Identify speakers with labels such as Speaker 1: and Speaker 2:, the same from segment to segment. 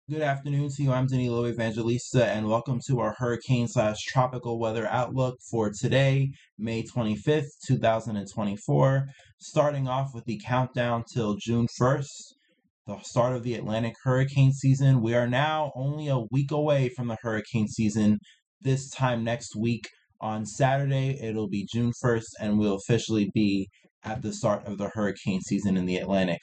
Speaker 1: Good afternoon to you. I'm Danilo Evangelista, and welcome to our hurricane/tropical weather outlook for today, May 25th, 2024. Starting off with the countdown till June 1st, the start of the Atlantic hurricane season. We are now only a week away from the hurricane season. This time next week on Saturday, it'll be June 1st, and we'll officially be at the start of the hurricane season in the Atlantic.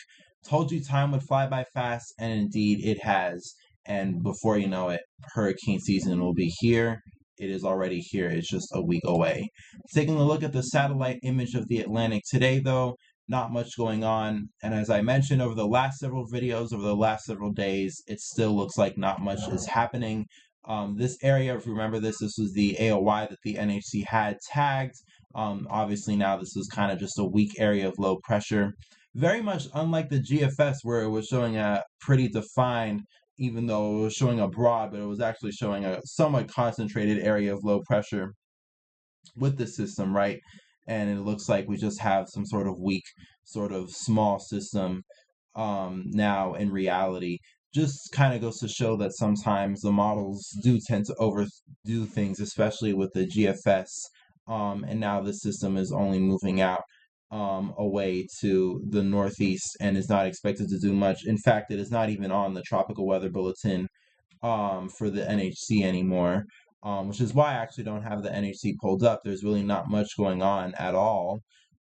Speaker 1: Told you time would fly by fast, and indeed it has. And before you know it, hurricane season will be here. It is already here. It's just a week away. Taking a look at the satellite image of the Atlantic today, though, not much going on. And as I mentioned over the last several videos, over the last several days, it still looks like not much is happening. This area, if you remember this was the AOY that the NHC had tagged. Obviously now this is kind of just a weak area of low pressure. Very much unlike the GFS where it was showing a pretty defined, even though it was showing a broad, but it was actually showing a somewhat concentrated area of low pressure with the system, right? And it looks like we just have some sort of weak, sort of small system now in reality. Just kind of goes to show that sometimes the models do tend to overdo things, especially with the GFS. And now the system is only moving out away to the northeast and is not expected to do much. In fact, it is not even on the tropical weather bulletin for the NHC anymore, which is why I actually don't have the NHC pulled up. There's really not much going on at all.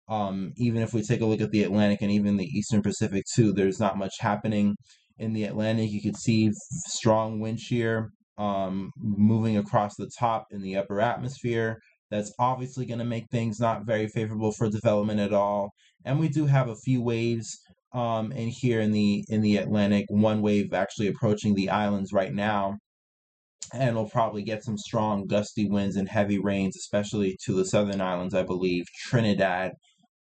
Speaker 1: Even if we take a look at the Atlantic and even the Eastern Pacific too, there's not much happening in the Atlantic. You could see strong wind shear moving across the top in the upper atmosphere. That's obviously going to make things not very favorable for development at all. And we do have a few waves in here in the Atlantic. One wave actually approaching the islands right now, and we'll probably get some strong gusty winds and heavy rains, especially to the southern islands. I believe Trinidad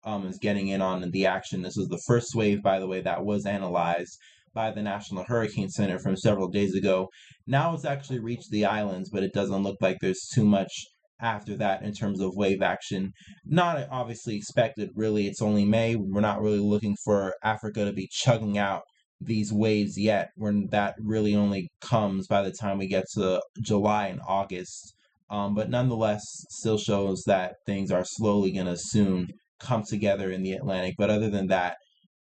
Speaker 1: is getting in on the action. This is the first wave, by the way, that was analyzed by the National Hurricane Center from several days ago. Now it's actually reached the islands, but it doesn't look like there's too much after that in terms of wave action. Not obviously expected, really. It's only May. We're not really looking for Africa to be chugging out these waves yet, when that really only comes by the time we get to July and August. But nonetheless, still shows that things are slowly going to soon come together in the Atlantic. But other than that,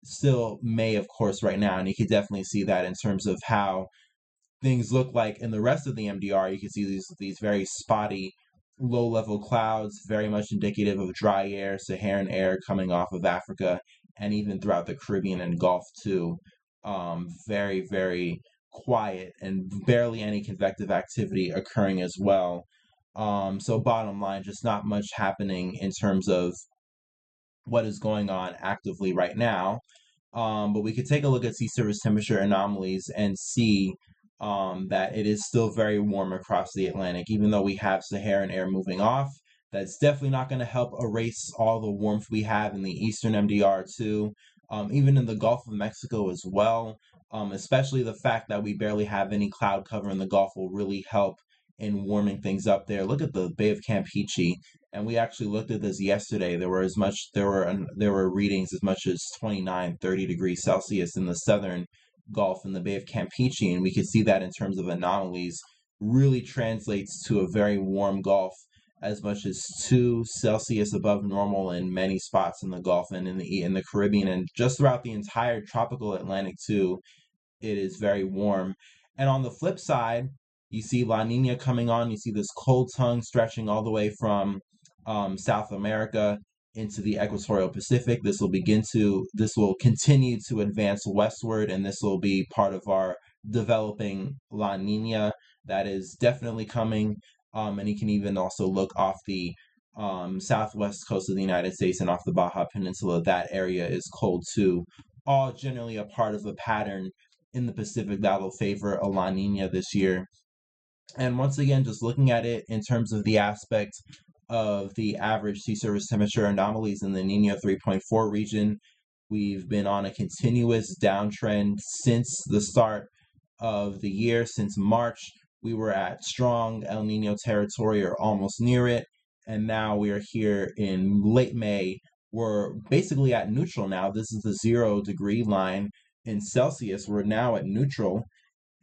Speaker 1: still May, of course, right now. And you can definitely see that in terms of how things look like in the rest of the MDR. You can see these very spotty low level clouds, very much indicative of dry air, Saharan air coming off of Africa, and even throughout the Caribbean and Gulf too. Very, very quiet and barely any convective activity occurring as well. So bottom line, just not much happening in terms of what is going on actively right now. But we could take a look at sea surface temperature anomalies and see that it is still very warm across the Atlantic, even though we have Saharan air moving off. That's definitely not going to help erase all the warmth we have in the eastern MDR too, even in the Gulf of Mexico as well. Especially the fact that we barely have any cloud cover in the Gulf will really help in warming things up there. Look at the Bay of Campeche, and we actually looked at this yesterday. There were readings as much as 29, 30 degrees Celsius in the southern Gulf in the Bay of Campeche, and we could see that in terms of anomalies really translates to a very warm Gulf, as much as 2 Celsius above normal in many spots in the Gulf and in the Caribbean, and just throughout the entire tropical Atlantic too. It is very warm. And on the flip side, you see La Nina coming on. You see this cold tongue stretching all the way from South America into the equatorial Pacific. This will continue to advance westward, and this will be part of our developing La Nina that is definitely coming. And you can even also look off the southwest coast of the United States and off the Baja Peninsula. That area is cold too. All generally a part of a pattern in the Pacific that will favor a La Nina this year. And once again, just looking at it in terms of the aspect of the average sea surface temperature anomalies in the Nina 3.4 region, we've been on a continuous downtrend since the start of the year. Since March, we were at strong El Nino territory or almost near it. And now we are here in late May. We're basically at neutral now. This is the 0 degree line in Celsius. We're now at neutral.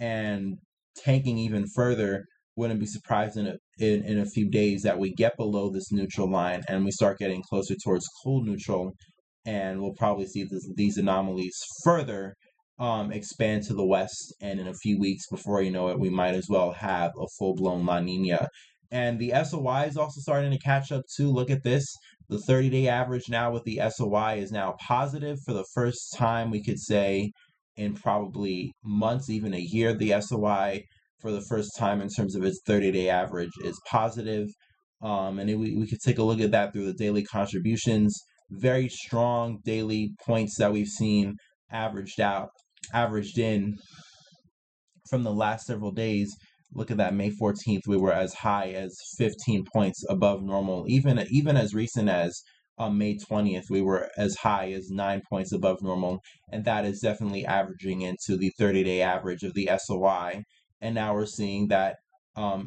Speaker 1: and tanking even further. Wouldn't be surprised in a few days that we get below this neutral line and we start getting closer towards cold neutral, and we'll probably see these anomalies further expand to the west. And in a few weeks, before you know it, we might as well have a full-blown La Nina. And the SOI is also starting to catch up too. Look at this. The 30-day average now with the SOI is now positive for the first time, we could say, in probably months, even a year. The SOI, for the first time in terms of its 30-day average, is positive. And we could take a look at that through the daily contributions. Very strong daily points that we've seen averaged in from the last several days. Look at that, May 14th, we were as high as 15 points above normal. Even as recent as May 20th, we were as high as 9 points above normal, and that is definitely averaging into the 30-day average of the SOI. And now we're seeing that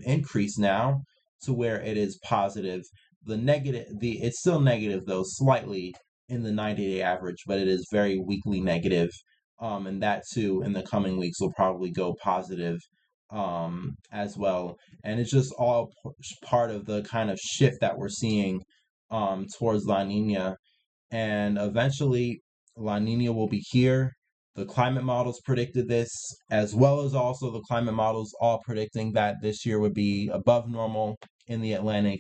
Speaker 1: increase now to where it is positive. It's still negative though, slightly in the 90-day average, but it is very weakly negative. And that too in the coming weeks will probably go positive as well. And it's just all part of the kind of shift that we're seeing towards La Nina. And eventually, La Nina will be here. The climate models predicted this, as well as also the climate models all predicting that this year would be above normal in the Atlantic.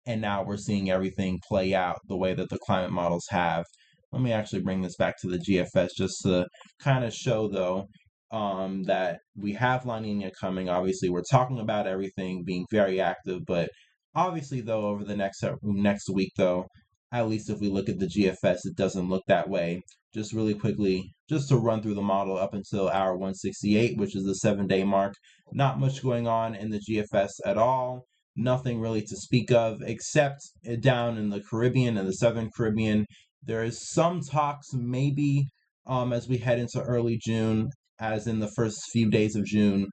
Speaker 1: And now we're seeing everything play out the way that the climate models have. Let me actually bring this back to the GFS just to kind of show, though, that we have La Nina coming. Obviously, we're talking about everything being very active, but obviously, though, over the next week, though, at least if we look at the GFS, it doesn't look that way. Just really quickly, just to run through the model up until hour 168, which is the 7-day mark. Not much going on in the GFS at all. Nothing really to speak of, except down in the Caribbean and the Southern Caribbean. There is some talks, maybe as we head into early June, as in the first few days of June,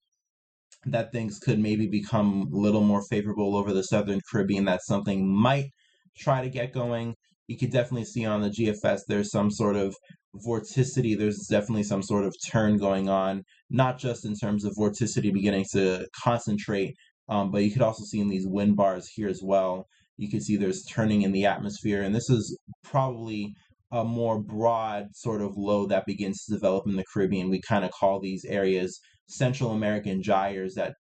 Speaker 1: that things could maybe become a little more favorable over the Southern Caribbean. That something might try to get going. You could definitely see on the GFS there's some sort of vorticity. There's definitely some sort of turn going on, not just in terms of vorticity beginning to concentrate, but you could also see in these wind bars here as well. You can see there's turning in the atmosphere, and this is probably a more broad sort of low that begins to develop in the Caribbean. We kind of call these areas Central American gyres that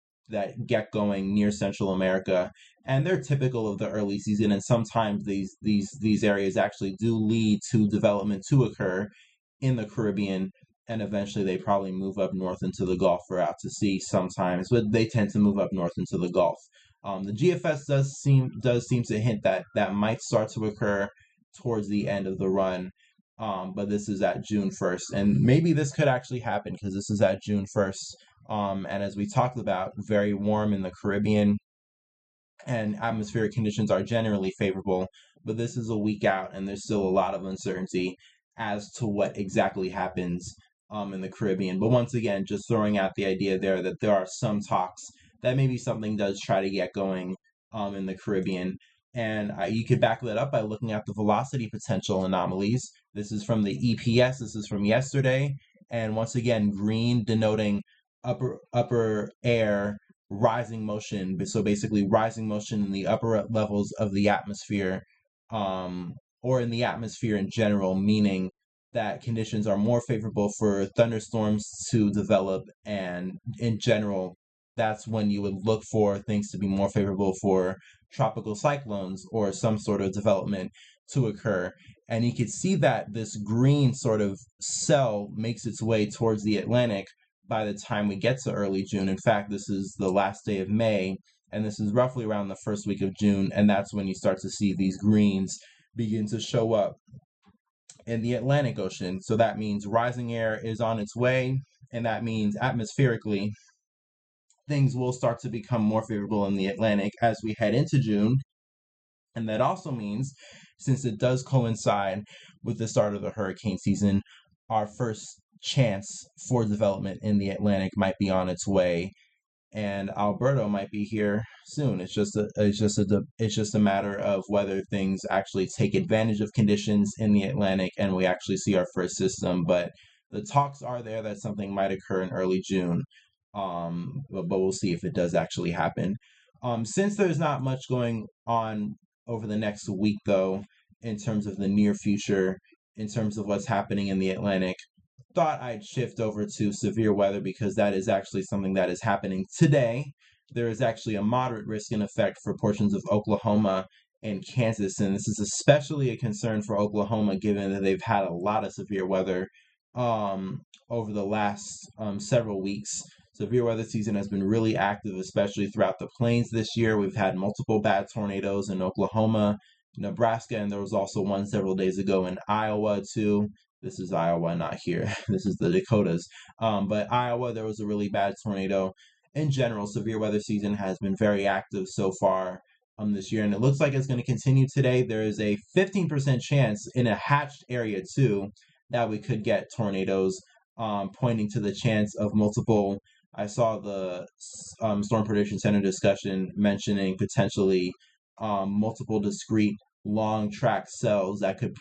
Speaker 1: get going near Central America, and they're typical of the early season. And sometimes these areas actually do lead to development to occur in the Caribbean, and eventually they probably move up north into the Gulf or out to sea sometimes, but they tend to move up north into the Gulf. The GFS does seem to hint that that might start to occur towards the end of the run, but this is at June 1st, and maybe this could actually happen because this is at June 1st, and as we talked about, very warm in the Caribbean, and atmospheric conditions are generally favorable, but this is a week out, and there's still a lot of uncertainty as to what exactly happens in the Caribbean. But once again, just throwing out the idea there that there are some talks that maybe something does try to get going in the Caribbean. And you could back that up by looking at the velocity potential anomalies. This is from the EPS. This is from yesterday. And once again, green denoting upper air rising motion. So basically rising motion in the upper levels of the atmosphere, or in the atmosphere in general, meaning that conditions are more favorable for thunderstorms to develop, and in general, that's when you would look for things to be more favorable for tropical cyclones or some sort of development to occur. And you can see that this green sort of cell makes its way towards the Atlantic by the time we get to early June. In fact, this is the last day of May, and this is roughly around the first week of June, and that's when you start to see these greens begin to show up in the Atlantic Ocean. So that means rising air is on its way, and that means atmospherically things will start to become more favorable in the Atlantic as we head into June. And that also means, since it does coincide with the start of the hurricane season, our first chance for development in the Atlantic might be on its way, and Alberto might be here soon. It's just a matter of whether things actually take advantage of conditions in the Atlantic and we actually see our first system. But the talks are there that something might occur in early June. But we'll see if it does actually happen. Since there's not much going on over the next week, though, in terms of the near future, in terms of what's happening in the Atlantic, thought I'd shift over to severe weather because that is actually something that is happening today. There is actually a moderate risk in effect for portions of Oklahoma and Kansas, and this is especially a concern for Oklahoma given that they've had a lot of severe weather um, over the last several weeks. Severe weather season has been really active, especially throughout the plains this year. We've had multiple bad tornadoes in Oklahoma, Nebraska, and there was also one several days ago in Iowa, too. This is Iowa, not here. This is the Dakotas. But Iowa, there was a really bad tornado. In general, severe weather season has been very active so far this year, and it looks like it's going to continue today. There is a 15% chance in a hatched area, too, that we could get tornadoes, pointing to the chance of multiple. I saw the Storm Prediction Center discussion mentioning potentially multiple discrete long track cells that could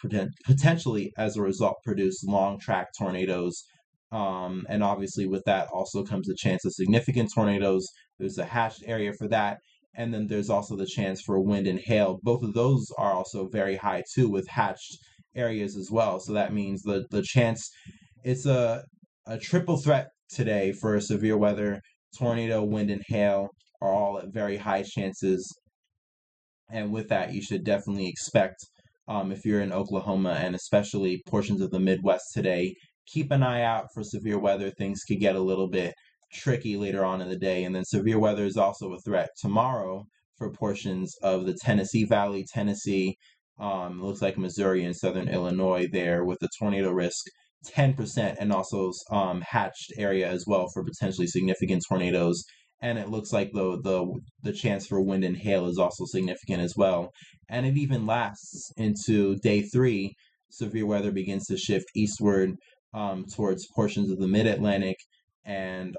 Speaker 1: potentially, as a result, produce long track tornadoes. And obviously, with that also comes the chance of significant tornadoes. There's a hatched area for that. And then there's also the chance for wind and hail. Both of those are also very high, too, with hatched areas as well. So that means the chance, it's a triple threat today for severe weather. Tornado, wind, and hail are all at very high chances, and with that, you should definitely expect, if you're in Oklahoma and especially portions of the Midwest today, keep an eye out for severe weather. Things could get a little bit tricky later on in the day. And then severe weather is also a threat tomorrow for portions of the Tennessee Valley, Tennessee. Looks like Missouri and southern Illinois there with the tornado risk 10%, and also hatched area as well for potentially significant tornadoes. And it looks like the chance for wind and hail is also significant as well. And it even lasts into day 3. Severe weather begins to shift eastward towards portions of the mid-Atlantic and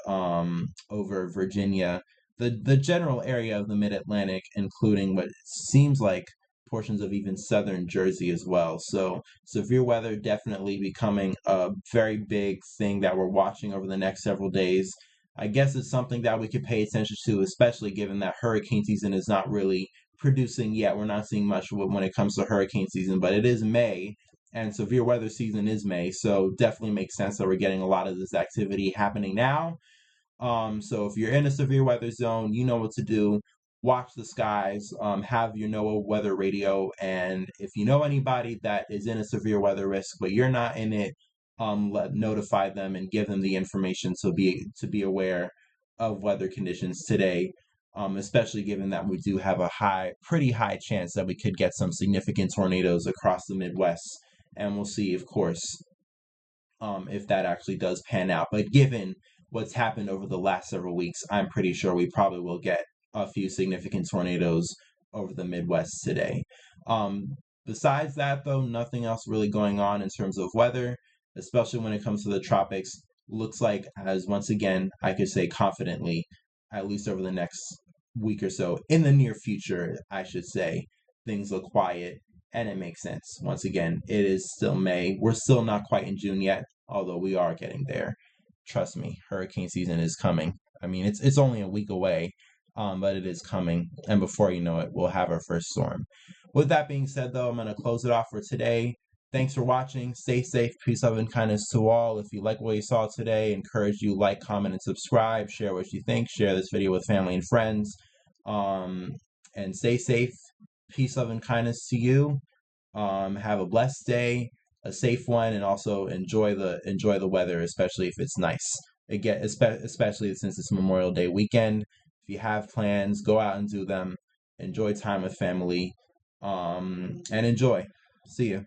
Speaker 1: over Virginia, the general area of the mid-Atlantic, including what seems like portions of even southern Jersey as well. So severe weather definitely becoming a very big thing that we're watching over the next several days. I guess it's something that we could pay attention to, especially given that hurricane season is not really producing yet. We're not seeing much when it comes to hurricane season, but it is May, and severe weather season is May, so definitely makes sense that we're getting a lot of this activity happening now. So if you're in a severe weather zone, you know what to do. Watch the skies, have your NOAA weather radio, and if you know anybody that is in a severe weather risk, but you're not in it, notify them and give them the information to be aware of weather conditions today. Especially given that we do have a pretty high chance that we could get some significant tornadoes across the Midwest, and we'll see, of course, if that actually does pan out. But given what's happened over the last several weeks, I'm pretty sure we probably will get a few significant tornadoes over the Midwest today. Besides that, though, nothing else really going on in terms of weather, especially when it comes to the tropics. Looks like, as once again, I could say confidently, at least over the next week or so, in the near future, I should say, things look quiet, and it makes sense. Once again, it is still May. We're still not quite in June yet, although we are getting there. Trust me, hurricane season is coming. I mean, it's only a week away, but it is coming, and before you know it, we'll have our first storm. With that being said, though, I'm going to close it off for today. Thanks for watching. Stay safe. Peace, love, and kindness to all. If you like what you saw today, encourage you like, comment, and subscribe. Share what you think. Share this video with family and friends. And stay safe. Peace, love, and kindness to you. Have a blessed day, a safe one, and also enjoy the weather, especially if it's nice. Again, especially since it's Memorial Day weekend. If you have plans, go out and do them. Enjoy time with family. And enjoy. See you.